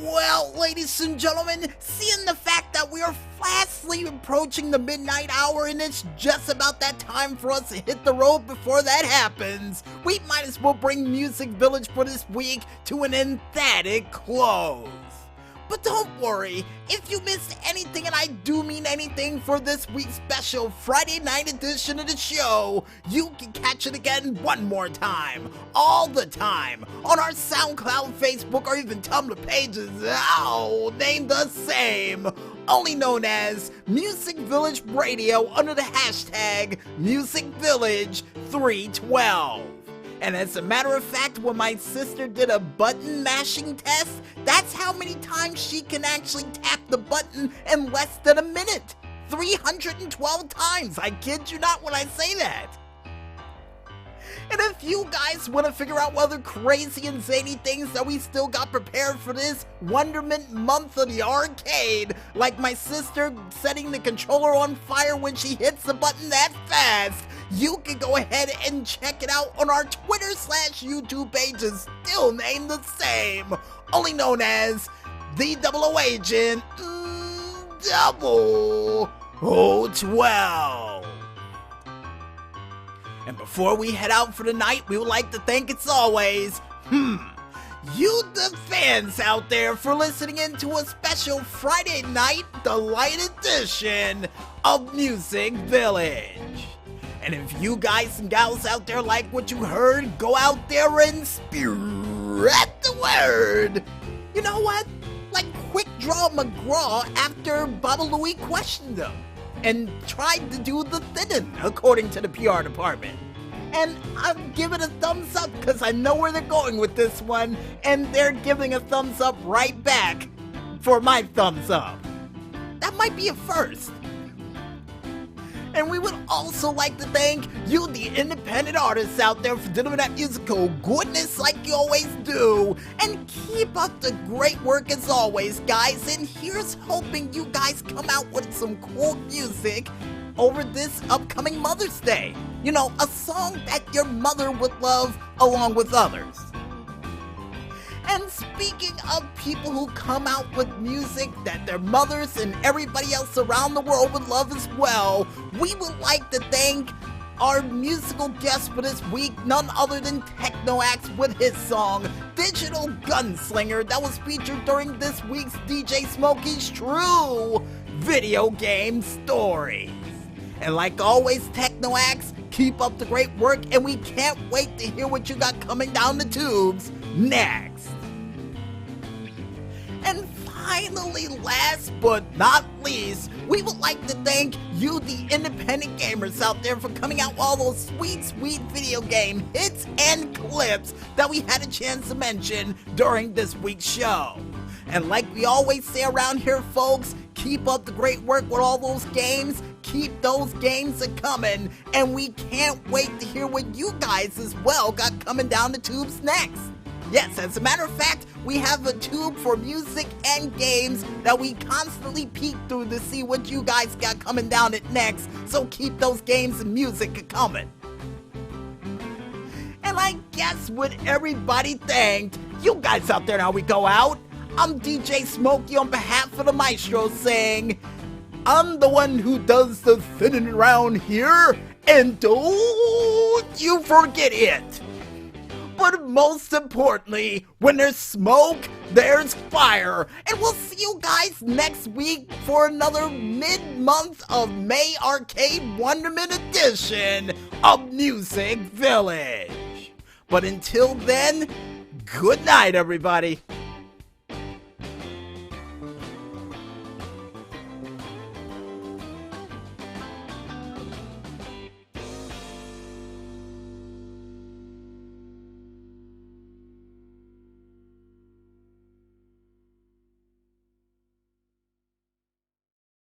Well, ladies and gentlemen, seeing the fact that we are fastly approaching the midnight hour and it's just about that time for us to hit the road before that happens, we might as well bring Music Village for this week to an emphatic close. But don't worry, if you missed anything, and I do mean anything, for this week's special Friday night edition of the show, you can catch it again one more time, all the time, on our SoundCloud, Facebook, or even Tumblr pages, named the same, only known as Music Village Radio under the hashtag MusicVillage312. And as a matter of fact, when my sister did a button mashing test, that's how many times she can actually tap the button in less than a minute. 312 times, I kid you not when I say that. And if you guys want to figure out what other crazy and zany things that we still got prepared for this Wonderment month of the arcade, like my sister setting the controller on fire when she hits the button that fast, you can go ahead and check it out on our Twitter/YouTube pages, still named the same, only known as the 00 Agent 0012. And before we head out for the night, we would like to thank, as always, you the fans out there for listening in to a special Friday night delight edition of Music Village. And if you guys and gals out there like what you heard, go out there and spread the word. You know what? Like Quick Draw McGraw after Baba Louie questioned him and tried to do the thinning, according to the PR department. And I'm giving a thumbs up because I know where they're going with this one, and they're giving a thumbs up right back for my thumbs up. That might be a first. And we would also like to thank you, the independent artists out there, for doing that musical goodness like you always do. And keep up the great work as always, guys. And here's hoping you guys come out with some cool music over this upcoming Mother's Day. You know, a song that your mother would love along with others. And speaking of people who come out with music that their mothers and everybody else around the world would love as well, we would like to thank our musical guest for this week, none other than Techno-Axe with his song, Digital Gunslinger, that was featured during this week's DJ Smokey's True Video Game Stories. And like always, Techno-Axe, keep up the great work, and we can't wait to hear what you got coming down the tubes next. And finally, last but not least, we would like to thank you, the independent gamers out there, for coming out with all those sweet, sweet video game hits and clips that we had a chance to mention during this week's show. And like we always say around here, folks, keep up the great work with all those games. Keep those games a-coming, and we can't wait to hear what you guys as well got coming down the tubes next. Yes, as a matter of fact, we have a tube for music and games that we constantly peek through to see what you guys got coming down it next, so keep those games and music a-coming. And I guess with everybody thanked, you guys out there, now we go out. I'm DJ Smokey on behalf of the Maestro saying, I'm the one who does the thinning around here, and don't you forget it. But most importantly, when there's smoke, there's fire. And we'll see you guys next week for another mid-month of May Arcade Wonderment edition of Music Village. But until then, good night, everybody.